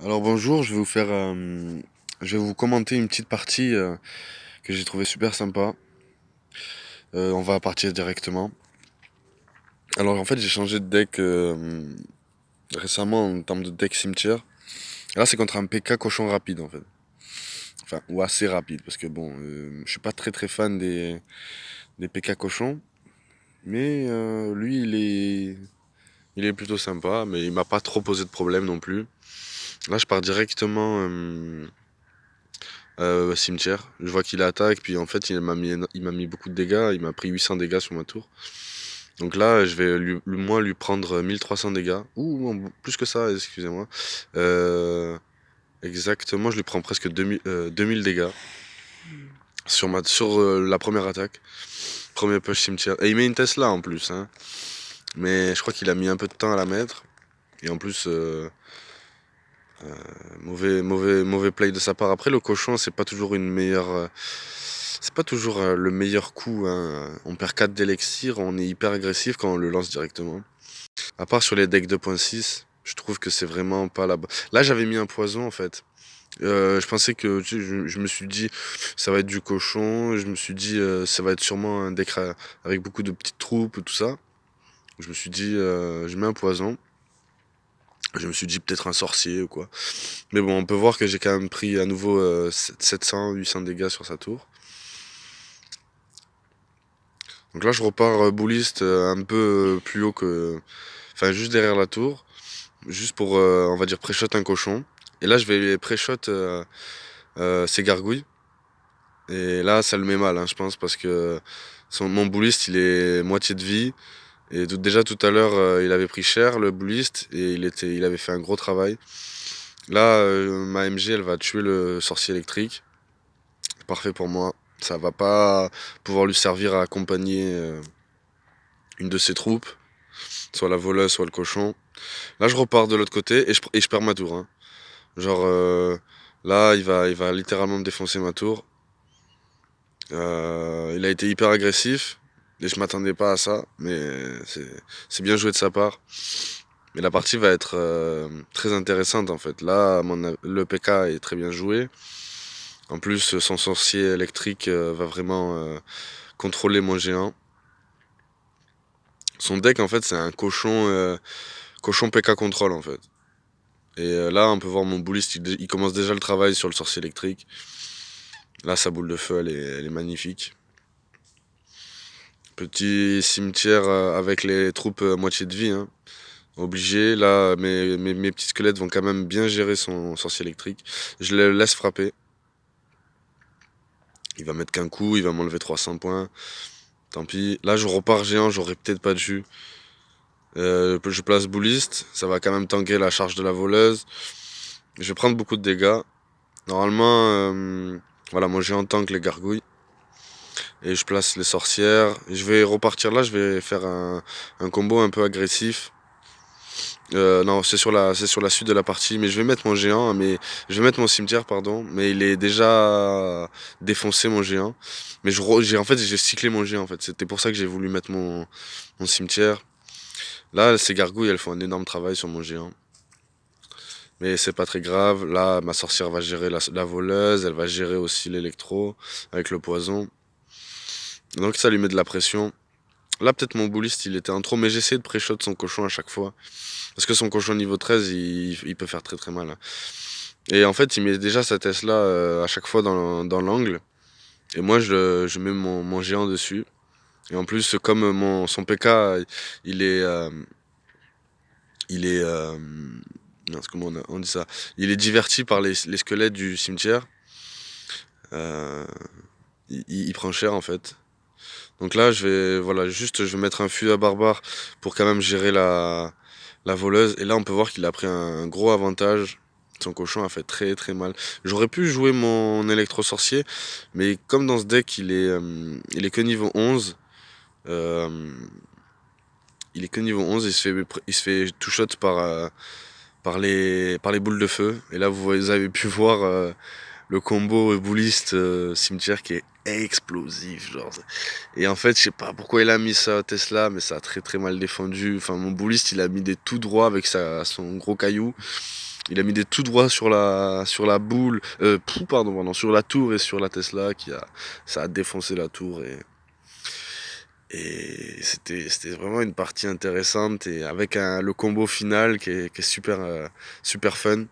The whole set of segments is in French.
Alors bonjour, je vais vous commenter une petite partie que j'ai trouvé super sympa. On va partir directement. Alors en fait j'ai changé de deck récemment en termes de deck cimetière. Là c'est contre un PK cochon rapide en fait. Enfin ou assez rapide parce que bon, je suis pas très fan des PK cochons, mais lui il est plutôt sympa, mais il m'a pas trop posé de problème non plus. Là je pars directement cimetière. Je vois qu'il attaque, puis en fait, il m'a mis beaucoup de dégâts. Il m'a pris 800 dégâts sur ma tour. Donc là, je vais lui prendre 1300 dégâts. Ouh, non, plus que ça, excusez-moi. Euh, exactement, je lui prends presque 2000 dégâts sur la première attaque. Premier push cimetière. Et il met une Tesla en plus, hein. Mais je crois qu'il a mis un peu de temps à la mettre. Et en plus, mauvais play de sa part. Après, le cochon, c'est pas toujours c'est pas toujours le meilleur coup, hein. On perd 4 d'élixir, on est hyper agressif quand on le lance directement. À part sur les decks 2.6, je trouve que c'est vraiment pas là-bas. Là, j'avais mis un poison en fait. Je pensais que, tu sais, je me suis dit, ça va être du cochon. Je me suis dit, ça va être sûrement un deck avec beaucoup de petites troupes, tout ça. Je me suis dit, je mets un poison. Je me suis dit peut-être un sorcier ou quoi. Mais bon, on peut voir que j'ai quand même pris à nouveau 700, 800 dégâts sur sa tour. Donc là, je repars bouliste un peu plus haut que. Enfin, juste derrière la tour. Juste pour, on va dire, pré-shot un cochon. Et là, je vais pré-shot ses gargouilles. Et là, ça le met mal, hein, je pense, parce que mon bouliste, il est moitié de vie. Et déjà tout à l'heure, il avait pris cher, le bouliste, et il avait fait un gros travail. Là, ma MG, elle va tuer le sorcier électrique. Parfait pour moi. Ça va pas pouvoir lui servir à accompagner une de ses troupes, soit la voleuse, soit le cochon. Là, je repars de l'autre côté et je perds ma tour, hein. Genre, là, il va littéralement me défoncer ma tour. Il a été hyper agressif et je m'attendais pas à ça, mais c'est bien joué de sa part. Mais la partie va être très intéressante en fait. Là, le PK est très bien joué. En plus, son sorcier électrique va vraiment contrôler mon géant. Son deck en fait, c'est un cochon PK contrôle en fait. Et là, on peut voir mon bouliste, il commence déjà le travail sur le sorcier électrique. Là, sa boule de feu, elle est magnifique. Petit cimetière avec les troupes moitié de vie, hein. Obligé. Là, mes petits squelettes vont quand même bien gérer son sorcier électrique. Je le laisse frapper. Il va mettre qu'un coup, il va m'enlever 300 points. Tant pis. Là, je repars géant, j'aurais peut-être pas de jus. Je place bouliste, ça va quand même tanker la charge de la voleuse. Je vais prendre beaucoup de dégâts. Normalement, voilà, moi j'ai en tank les gargouilles. Et je place les sorcières. Je vais repartir là, je vais faire un combo un peu agressif. Non, c'est sur la suite de la partie, mais je vais mettre mon géant, mais je vais mettre mon cimetière, pardon, mais il est déjà défoncé mon géant. Mais en fait j'ai cyclé mon géant en fait. C'était pour ça que j'ai voulu mettre mon cimetière. Là, ces gargouilles, elles font un énorme travail sur mon géant. Mais c'est pas très grave. Là, ma sorcière va gérer la voleuse, elle va gérer aussi l'électro avec le poison. Donc ça lui met de la pression. Là, peut-être mon bouliste, il était en trop, mais j'essaie de pré-shot son cochon à chaque fois. Parce que son cochon niveau 13, il peut faire très mal, hein. Et en fait, il met déjà sa Tesla à chaque fois dans l'angle. Et moi, je mets mon géant dessus. Et en plus, comme son PK, il est. Il est. Mince, comment on dit ça? Il est diverti par les squelettes du cimetière. Euh, il prend cher en fait. Donc là, voilà, je vais mettre un fût à barbare pour quand même gérer la voleuse. Et là, on peut voir qu'il a pris un gros avantage. Son cochon a fait très mal. J'aurais pu jouer mon électro-sorcier, mais comme dans ce deck, il est que niveau 11, euh, il est que niveau 11, il se fait two-shot par les boules de feu. Et là, vous avez pu voir le combo bouliste cimetière qui est explosif, genre. Et en fait, je sais pas pourquoi il a mis ça à Tesla, mais ça a très mal défendu. Enfin, mon bouliste, il a mis des tout droits avec son gros caillou. Il a mis des tout droits sur la boule, pardon, sur la tour et sur la Tesla ça a défoncé la tour et c'était vraiment une partie intéressante et avec le combo final qui est super, super fun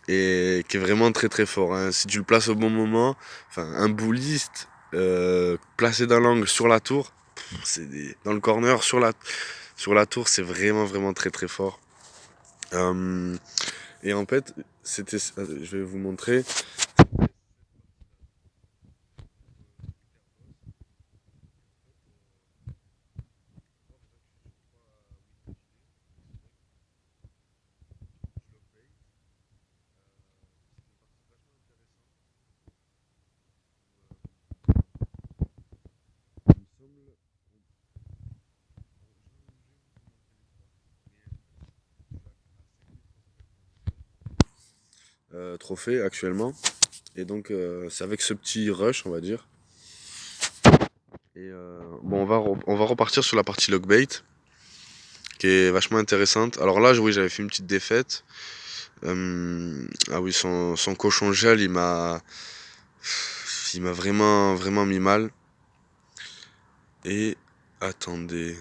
et qui est vraiment très très fort, hein. Si tu le places au bon moment, enfin, un bouliste placé dans l'angle sur la tour, dans le corner, sur la tour, c'est vraiment vraiment très très fort. Euh, et en fait, je vais vous montrer. Trophée actuellement. Et donc, c'est avec ce petit rush, on va dire. Et bon, on va repartir sur la partie lockbait, qui est vachement intéressante. Alors là, oui, j'avais fait une petite défaite. Ah oui, son cochon gel, il m'a vraiment, vraiment mis mal. Et attendez,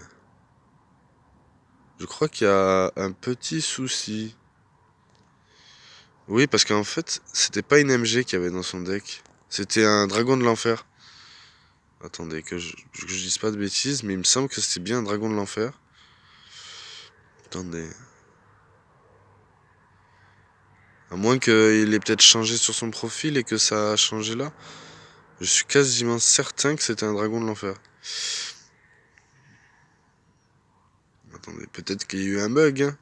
je crois qu'il y a un petit souci. Oui, parce qu'en fait, c'était pas une MG qu'il y avait dans son deck. C'était un dragon de l'enfer. Attendez, que je dise pas de bêtises, mais il me semble que c'était bien un dragon de l'enfer. Attendez. À moins qu'il ait peut-être changé sur son profil et que ça a changé là. Je suis quasiment certain que c'était un dragon de l'enfer. Attendez, peut-être qu'il y a eu un bug, hein.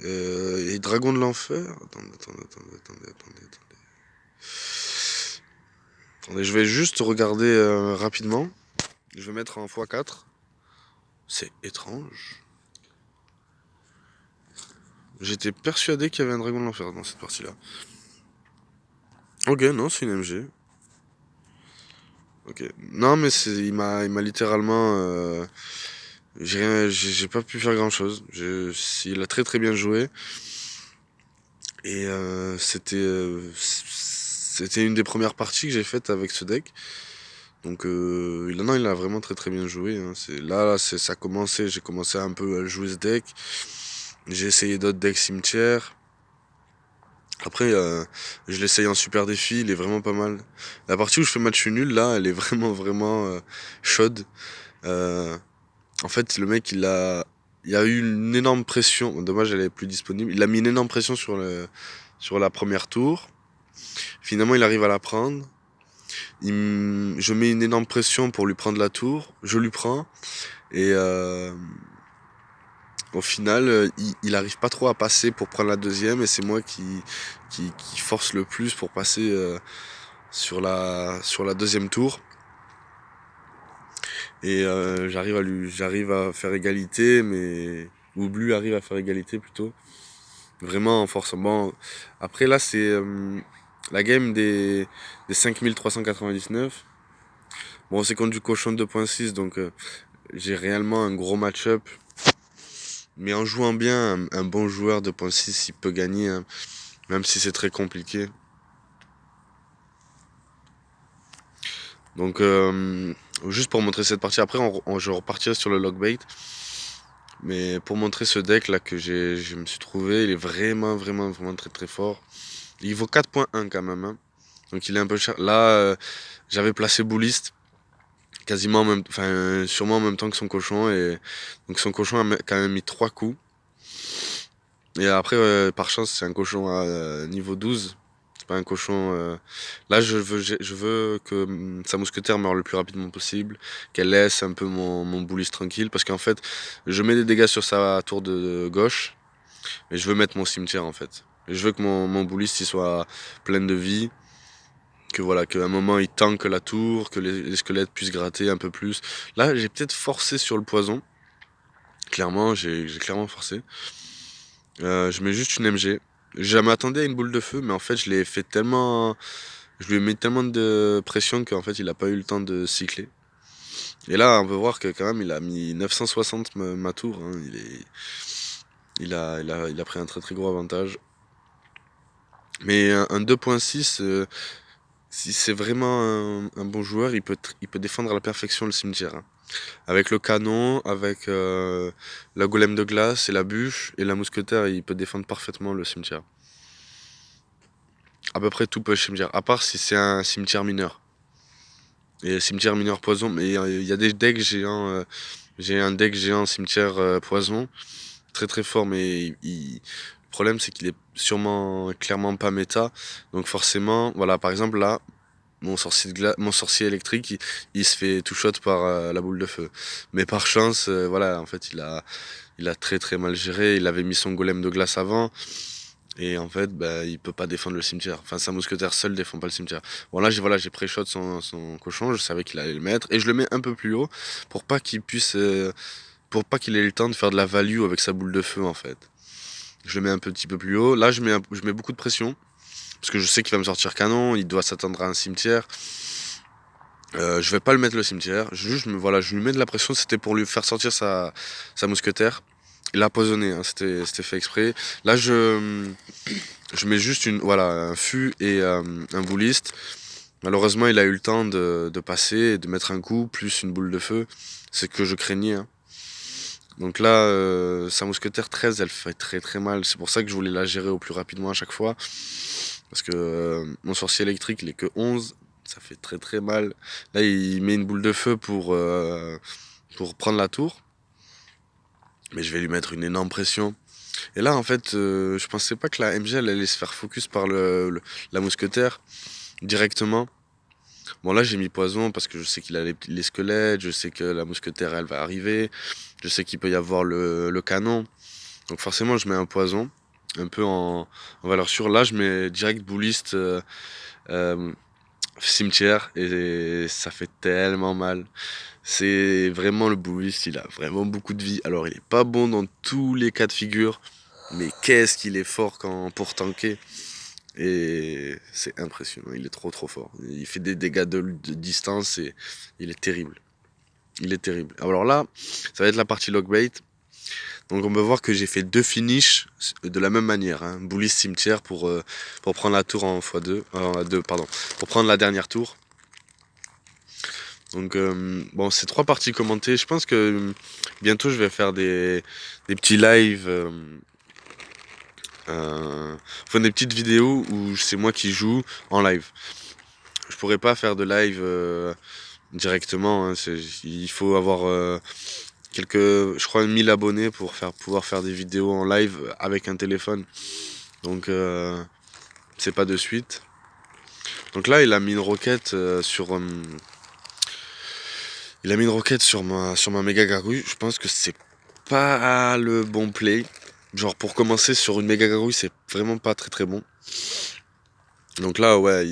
Et dragon de l'enfer. Attendez, je vais juste regarder rapidement. Je vais mettre en x4. C'est étrange. J'étais persuadé qu'il y avait un dragon de l'enfer dans cette partie-là. Ok, non, c'est une MG. Ok. Non, mais il m'a littéralement. J'ai pas pu faire grand-chose. Il a très très bien joué. Et c'était une des premières parties que j'ai faites avec ce deck. Donc non, il a vraiment très très bien joué, hein. Ça a commencé, j'ai commencé un peu à jouer ce deck. J'ai essayé d'autres decks cimetières. Après, je l'essaye en super défi, il est vraiment pas mal. La partie où je fais match nul, là, elle est vraiment vraiment chaude. Euh, En fait, le mec, il y a eu une énorme pression. Bon, dommage, elle est plus disponible. Il a mis une énorme pression sur la première tour. Finalement, il arrive à la prendre. Je mets une énorme pression pour lui prendre la tour. Je lui prends. Et au final, il arrive pas trop à passer pour prendre la deuxième. Et c'est moi qui force le plus pour passer sur la deuxième tour. Et j'arrive à faire égalité, mais ou Blue arrive à faire égalité plutôt. Vraiment en force. Bon, après là c'est la game des 5399. Bon, c'est contre du cochon de 2.6, donc j'ai réellement un gros match-up. Mais en jouant bien, un bon joueur de 2.6 il peut gagner, hein, même si c'est très compliqué. Donc juste pour montrer cette partie, après je repartirai sur le lockbait. Mais pour montrer ce deck là que je me suis trouvé, il est vraiment vraiment vraiment très très fort. Il vaut 4.1 quand même, hein. Donc il est un peu cher. Là, j'avais placé Bouliste quasiment enfin sûrement en même temps que son cochon et donc son cochon a quand même mis 3 coups. Et après, par chance, c'est un cochon à niveau 12. C'est pas un cochon. Là, je veux que sa mousquetaire meure le plus rapidement possible, qu'elle laisse un peu mon Bouliste tranquille, parce qu'en fait, je mets des dégâts sur sa tour de gauche, et je veux mettre mon cimetière en fait. Et je veux que mon Bouliste il soit plein de vie, que voilà, qu'à un moment il tanque la tour, que les squelettes puissent gratter un peu plus. Là, j'ai peut-être forcé sur le poison. Clairement, j'ai clairement forcé. Je mets juste une MG. Je m'attendais à une boule de feu, mais en fait, je l'ai fait tellement. Je lui ai mis tellement de pression qu'en fait, il a pas eu le temps de cycler. Et là, on peut voir que quand même, il a mis 960 ma tour, hein. Il a pris un très très gros avantage. Mais un 2.6, si c'est vraiment un bon joueur, il peut défendre à la perfection le cimetière, hein. Avec le canon, avec la golem de glace et la bûche et la mousquetaire, il peut défendre parfaitement le cimetière. À peu près tout peut le cimetière, à part si c'est un cimetière mineur. Et cimetière mineur poison, mais il y a des decks géants. J'ai un deck géant cimetière poison, très très fort, mais le problème c'est qu'il est sûrement clairement pas méta. Donc forcément, voilà, par exemple là, mon sorcier électrique, il se fait tout shot par la boule de feu. Mais par chance, voilà, en fait, il a très très mal géré. Il avait mis son golem de glace avant. Et en fait, bah, il peut pas défendre le cimetière. Enfin, sa mousquetaire seul défend pas le cimetière. Bon, là, j'ai pré-shot son cochon. Je savais qu'il allait le mettre. Et je le mets un peu plus haut pour pas qu'il puisse, pour pas qu'il ait le temps de faire de la value avec sa boule de feu, en fait. Je le mets un petit peu plus haut. Là, je mets beaucoup de pression. Parce que je sais qu'il va me sortir canon. Il doit s'attendre à un cimetière. Je vais pas le mettre le cimetière. Voilà, je lui mets de la pression. C'était pour lui faire sortir sa mousquetaire. Il a poisonné, hein, c'était fait exprès. Là, je mets juste voilà, un fût et un bouliste. Malheureusement, il a eu le temps de passer et de mettre un coup, plus une boule de feu. C'est que je craignais, hein. Donc là, sa mousquetaire 13, elle fait très très mal. C'est pour ça que je voulais la gérer au plus rapidement à chaque fois. Parce que mon sorcier électrique, il est que 11. Ça fait très très mal. Là, il met une boule de feu pour prendre la tour. Mais je vais lui mettre une énorme pression. Et là, en fait, je pensais pas que la MG elle allait se faire focus par la mousquetaire directement. Bon, là, j'ai mis poison parce que je sais qu'il a les squelettes, je sais que la mousquetaire elle va arriver, je sais qu'il peut y avoir le canon. Donc, forcément, je mets un poison, un peu en valeur sûre. Là, je mets direct bouliste euh, cimetière et ça fait tellement mal. C'est vraiment le bouliste, il a vraiment beaucoup de vie. Alors, il est pas bon dans tous les cas de figure. Mais qu'est-ce qu'il est fort pour tanker. Et c'est impressionnant, il est trop trop fort. Il fait des dégâts de distance et il est terrible. Il est terrible. Alors là, ça va être la partie logbait. Donc on peut voir que j'ai fait deux finishes de la même manière, hein. Bully cimetière pour prendre la tour en x2, pardon, pour prendre la dernière tour. Donc bon, c'est trois parties commentées. Je pense que bientôt je vais faire des petits lives. Enfin des petites vidéos où c'est moi qui joue en live. Je pourrais pas faire de live directement, hein, il faut avoir je crois 1000 abonnés pour pouvoir faire des vidéos en live avec un téléphone. Donc c'est pas de suite. Donc là il a mis une roquette il a mis une roquette sur ma méga gargouille. Je pense que c'est pas le bon play. Genre pour commencer sur une méga gargouille c'est vraiment pas très très bon. Donc là, ouais,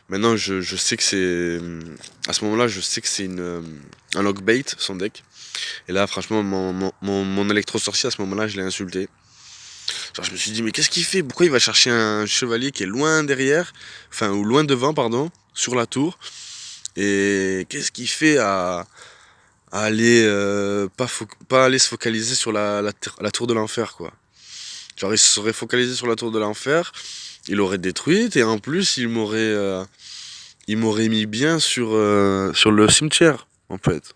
maintenant je sais que c'est. À ce moment-là, je sais que c'est un logbait, son deck. Et là, franchement, mon électro-sorcier, à ce moment-là, je l'ai insulté. Genre, je me suis dit, mais qu'est-ce qu'il fait? Pourquoi il va chercher un chevalier qui est loin derrière, enfin, ou loin devant, pardon, sur la tour? Et qu'est-ce qu'il fait à aller, pas aller se focaliser sur la tour de l'enfer, quoi? Genre, il se serait focalisé sur la tour de l'enfer, il l'aurait détruite, et en plus, il m'aurait mis bien sur le cimetière, en fait.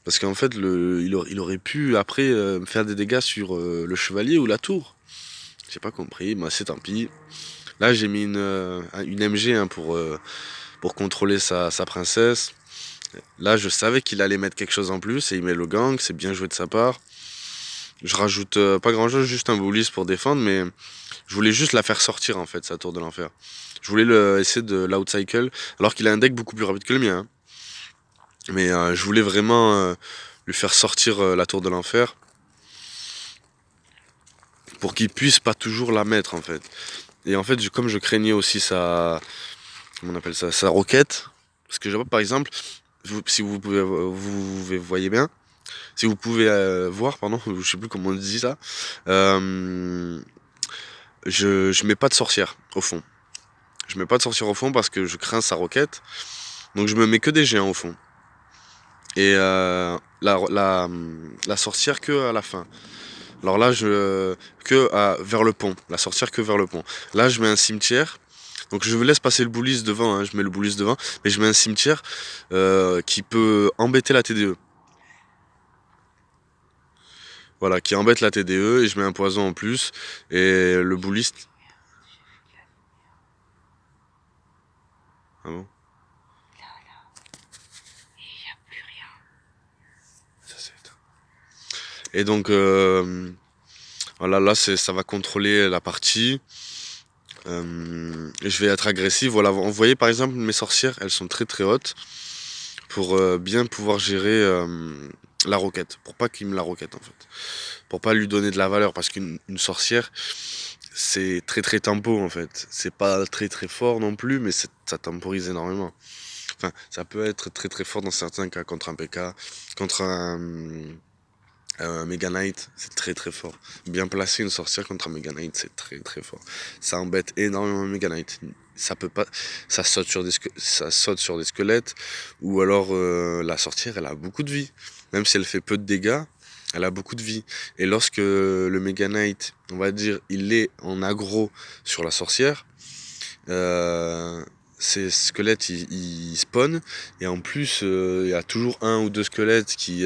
Parce qu'en fait, il aurait pu après me faire des dégâts sur le chevalier ou la tour. J'ai pas compris, mais c'est tant pis. Là, j'ai mis une MG, hein, pour contrôler sa princesse. Là, je savais qu'il allait mettre quelque chose en plus et il met le gang, c'est bien joué de sa part. Je rajoute pas grand chose, juste un bullis pour défendre, mais je voulais juste la faire sortir en fait, sa tour de l'enfer. Je voulais essayer de l'outcycle, alors qu'il a un deck beaucoup plus rapide que le mien, hein. Mais je voulais vraiment lui faire sortir la tour de l'enfer pour qu'il puisse pas toujours la mettre en fait. Et en fait, comme je craignais aussi comment on appelle ça, sa roquette, parce que par exemple, si vous voyez bien, si vous pouvez voir, pardon, je sais plus comment on dit ça, euh, je mets pas de sorcière au fond. Je mets pas de sorcière au fond parce que je crains sa roquette, donc je me mets que des géants au fond. Et la sorcière que à la fin. Alors là, vers le pont, la sorcière que vers le pont. Là, je mets un cimetière. Donc je laisse passer le bouliste devant, hein, je mets le bouliste devant, mais je mets un cimetière qui peut embêter la TDE. Voilà, qui embête la TDE et je mets un poison en plus. Et le bouliste. Ah bon? Ça c'est éteint. Et donc voilà, là ça va contrôler la partie. Je vais être agressif. Voilà, vous voyez par exemple mes sorcières, elles sont très très hautes pour bien pouvoir gérer la roquette, pour pas qu'il me la roquette en fait, pour pas lui donner de la valeur parce qu'une sorcière c'est très très tempo en fait, c'est pas très très fort non plus, mais ça temporise énormément. Enfin, ça peut être très très fort dans certains cas contre un PK, contre un Mega Knight, c'est très très fort. Bien placé une sorcière contre un Mega Knight, c'est très très fort. Ça embête énormément un Mega Knight. Ça peut pas, ça saute sur des squelettes, ou alors la sorcière, elle a beaucoup de vie. Même si elle fait peu de dégâts, elle a beaucoup de vie. Et lorsque le Mega Knight, on va dire, il est en aggro sur la sorcière, euh, ces squelettes ils spawnent, et en plus il y a toujours un ou deux squelettes qui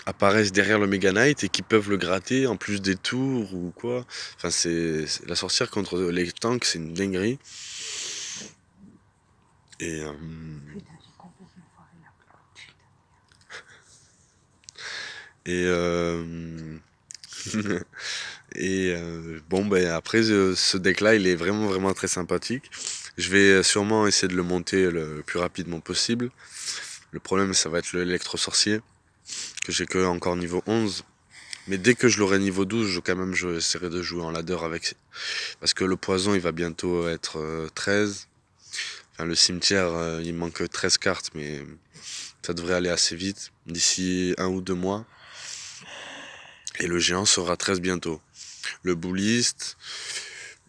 apparaissent derrière le Mega Knight et qui peuvent le gratter en plus des tours ou quoi. Enfin, la sorcière contre les tanks, c'est une dinguerie. Et, et, bon, ben après, ce deck-là, il est vraiment, vraiment très sympathique. Je vais sûrement essayer de le monter le plus rapidement possible. Le problème, ça va être l'électro-sorcier, que j'ai que encore niveau 11. Mais dès que je l'aurai niveau 12, j'essaierai de jouer en ladder avec. Parce que le poison, il va bientôt être 13. Enfin, le cimetière, il manque 13 cartes, mais ça devrait aller assez vite, d'ici 1 ou 2 mois. Et le géant sera 13 bientôt. Le bouliste,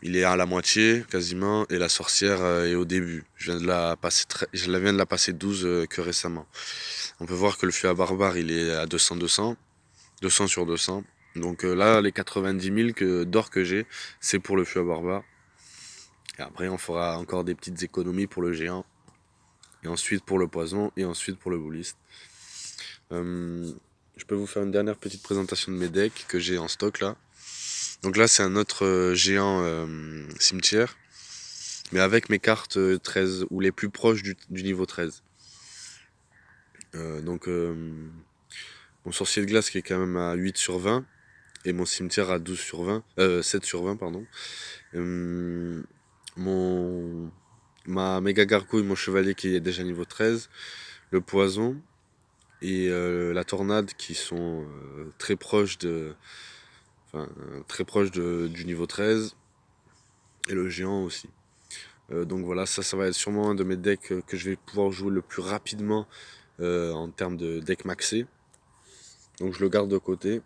il est à la moitié, quasiment, et la sorcière est au début. Je viens de la passer 12 que récemment. On peut voir que le fût à barbare, il est à 200-200. 200 sur 200. Donc là, les 90 000 d'or que j'ai, c'est pour le fût à barbare. Et après, on fera encore des petites économies pour le géant. Et ensuite pour le poison. Et ensuite pour le bouliste. Je peux vous faire une dernière petite présentation de mes decks que j'ai en stock là. Donc là, c'est un autre géant cimetière. Mais avec mes cartes 13, ou les plus proches du niveau 13. Donc mon sorcier de glace qui est quand même à 8 sur 20. Et mon cimetière à 12 sur 20. 7 sur 20, pardon. Euh, mon, ma méga gargouille, mon chevalier qui est déjà niveau 13. Le poison et la tornade qui sont très proches du niveau 13. Et le géant aussi. Donc voilà, ça va être sûrement un de mes decks que je vais pouvoir jouer le plus rapidement en termes de deck maxé. Donc je le garde de côté.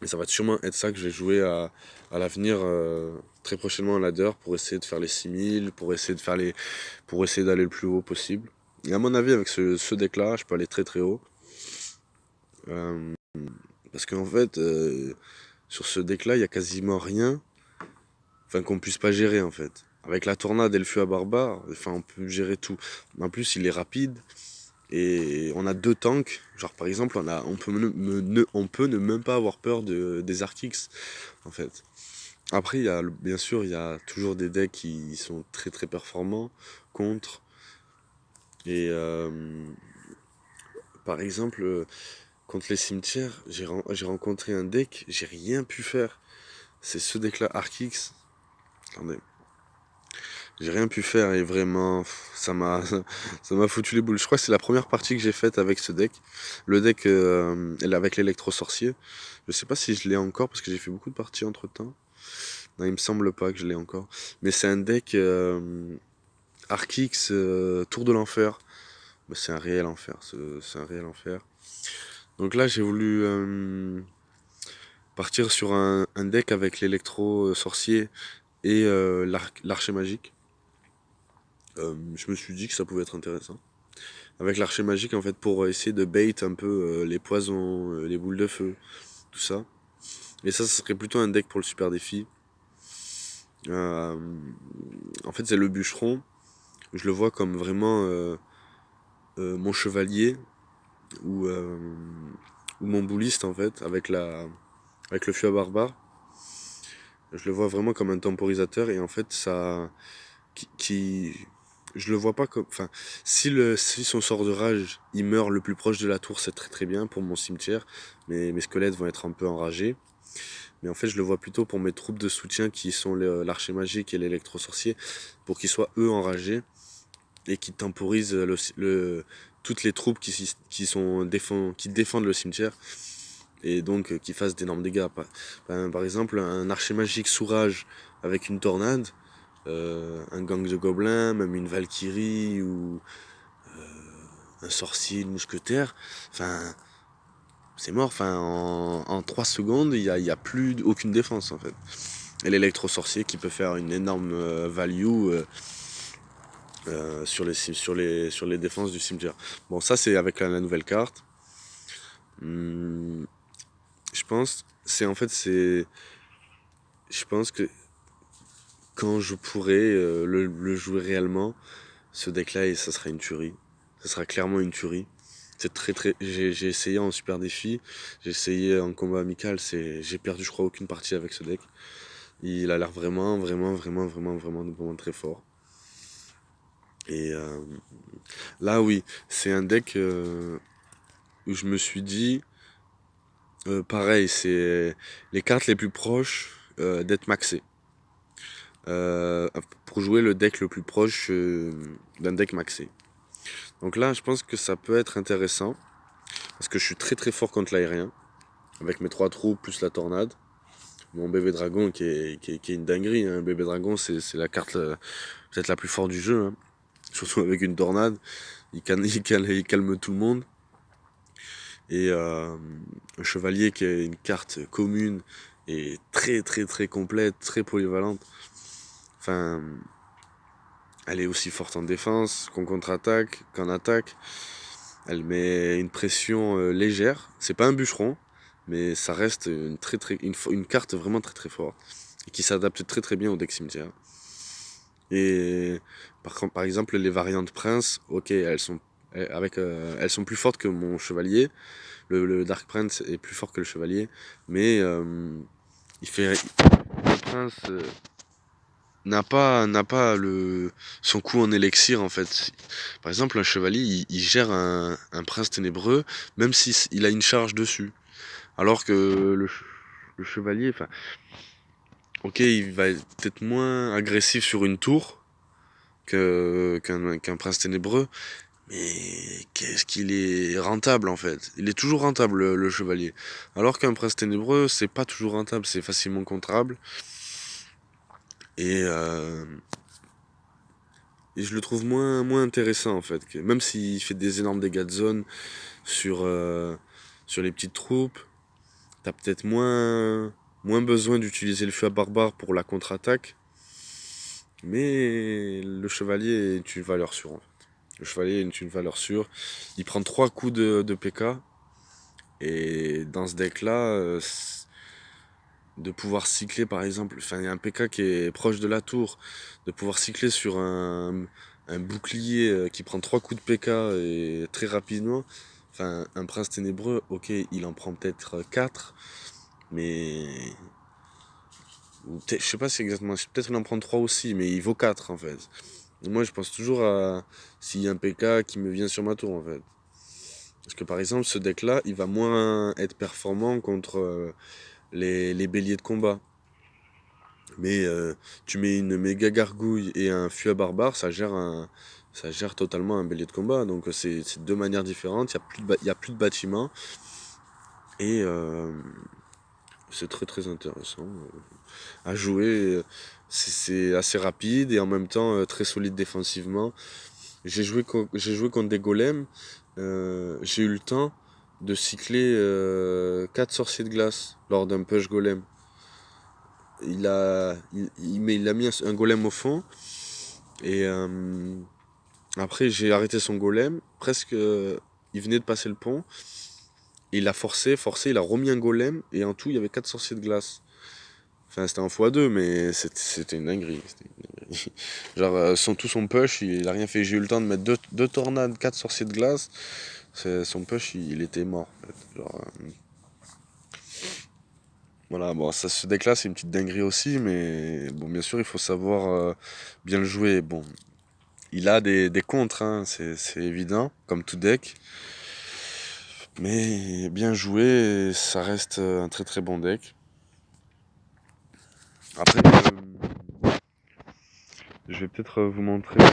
Et ça va sûrement être ça que je vais jouer à l'avenir très prochainement à ladder pour essayer de faire les 6000, pour essayer d'aller le plus haut possible. Et à mon avis, avec ce deck-là, je peux aller très très haut. Euh, Parce qu'en fait, sur ce deck-là, il y a quasiment rien qu'on puisse pas gérer en fait. Avec la tornade et le fût à barbare, on peut gérer tout. En plus, il est rapide. Et on a 2 tanks. Genre par exemple, on peut ne même pas avoir peur des Arctics en fait. Après, bien sûr, il y a toujours des decks qui sont très très performants contre. Et par exemple, contre les cimetières, j'ai rencontré un deck, j'ai rien pu faire. C'est ce deck-là, Arctics. Attendez. J'ai rien pu faire et vraiment, ça m'a foutu les boules. Je crois que c'est la première partie que j'ai faite avec ce deck. Le deck avec l'électro-sorcier. Je sais pas si je l'ai encore parce que j'ai fait beaucoup de parties entre temps. Non, il me semble pas que je l'ai encore. Mais c'est un deck Archix Tour de l'Enfer. Mais c'est un réel enfer. C'est un réel enfer. Donc là, j'ai voulu partir sur un deck avec l'électro-sorcier et l'archer magique. Je me suis dit que ça pouvait être intéressant. avec l'archer magique en fait pour essayer de bait un peu les poisons, les boules de feu, tout ça. Et ça serait plutôt un deck pour le super défi. Euh, En fait, c'est le bûcheron. Je le vois comme vraiment mon chevalier ou, ou mon bouliste en fait, avec le fût à barbare. Je le vois vraiment comme un temporisateur et en fait ça qui je le vois pas comme enfin si son sort de rage il meurt le plus proche de la tour, c'est très très bien pour mon cimetière, mais mes squelettes vont être un peu enragés. Mais en fait, je le vois plutôt pour mes troupes de soutien qui sont l'archer magique et l'électro-sorcier, pour qu'ils soient eux enragés et qui temporisent toutes les troupes qui défendent le cimetière et donc qui fassent d'énormes dégâts. Par exemple, un archer magique sous rage avec une tornade, un gang de gobelins, même une valkyrie ou un sorcier, une mousquetaire, enfin, c'est mort. Enfin, en 3 secondes, il y a plus aucune défense en fait. Et l'électro-sorcier qui peut faire une énorme value sur les défenses du cimetière. Bon, ça c'est avec la nouvelle carte. Hum, je pense, je pense que quand je pourrai le jouer réellement, ce deck-là, et ça sera une tuerie. Ça sera clairement une tuerie. C'est très très. J'ai essayé en super défi, j'ai essayé en combat amical, j'ai perdu je crois aucune partie avec ce deck. Il a l'air vraiment très fort. Et là oui, c'est un deck où je me suis dit, pareil, c'est les cartes les plus proches d'être maxées. Euh, pour jouer le deck le plus proche d'un deck maxé. Donc là, je pense que ça peut être intéressant, parce que je suis très très fort contre l'aérien, avec mes 3 trous plus la tornade. Mon bébé dragon qui est une dinguerie, hein. Bébé dragon, c'est la carte peut-être la plus forte du jeu, hein. Surtout avec une tornade, il calme tout le monde. Et un chevalier qui a une carte commune et très très très complète, très polyvalente. Enfin, elle est aussi forte en défense qu'en contre-attaque, qu'en attaque. Elle met une pression légère. C'est pas un bûcheron, mais ça reste une carte vraiment très très forte. Et qui s'adapte très très bien au deck cimetière. Et par exemple, les variantes prince, ok, elles sont plus fortes que mon chevalier. Le Dark Prince est plus fort que le chevalier. Mais le prince n'a pas son coup en élixir en fait. Par exemple, un chevalier, il gère un prince ténébreux, même s'il a une charge dessus. Alors que le chevalier, enfin, ok, il va être peut-être moins agressif sur une tour qu'un prince ténébreux, mais qu'est-ce qu'il est rentable en fait. Il est toujours rentable le chevalier. Alors qu'un prince ténébreux, c'est pas toujours rentable, c'est facilement contrable. Et Et je le trouve moins intéressant en fait. Même s'il fait des énormes dégâts de zone sur, sur les petites troupes, t'as peut-être moins besoin d'utiliser le feu à barbare pour la contre-attaque. Mais le chevalier est une valeur sûre en fait. Le chevalier est une valeur sûre. Il prend 3 coups de PK. Et dans ce deck là, de pouvoir cycler par exemple, enfin il y a un PK qui est proche de la tour, de pouvoir cycler sur un bouclier qui prend 3 coups de PK et très rapidement, enfin un prince ténébreux, ok il en prend peut-être 4, mais je sais pas si exactement, peut-être il en prend 3 aussi, mais il vaut 4 en fait. Et moi je pense toujours à s'il y a un PK qui me vient sur ma tour en fait. Parce que par exemple ce deck là il va moins être performant contre les béliers de combat. Mais tu mets une méga gargouille et un fût à barbare, ça gère totalement un bélier de combat. Donc c'est deux manières différentes. Il y a plus de bâtiments et c'est très très intéressant à jouer. C'est assez rapide et en même temps très solide défensivement. J'ai joué contre des golems. J'ai eu le temps de cycler 4 sorciers de glace lors d'un push golem. Il a mis un golem au fond et Après, j'ai arrêté son golem. Presque, il venait de passer le pont. Il a forcé, il a remis un golem. Et en tout, il y avait 4 sorciers de glace. Enfin, c'était un x2, mais c'était une dinguerie. Genre, tout son push, il a rien fait. J'ai eu le temps de mettre deux tornades, 4 sorciers de glace. Son push, il était mort. En fait. Genre, voilà, bon, ça se déclare, c'est une petite dinguerie aussi, mais bon, bien sûr, il faut savoir bien le jouer. Bon, il a des contres, hein, c'est évident, comme tout deck. Mais bien joué, ça reste un très très bon deck. Après, je vais peut-être vous montrer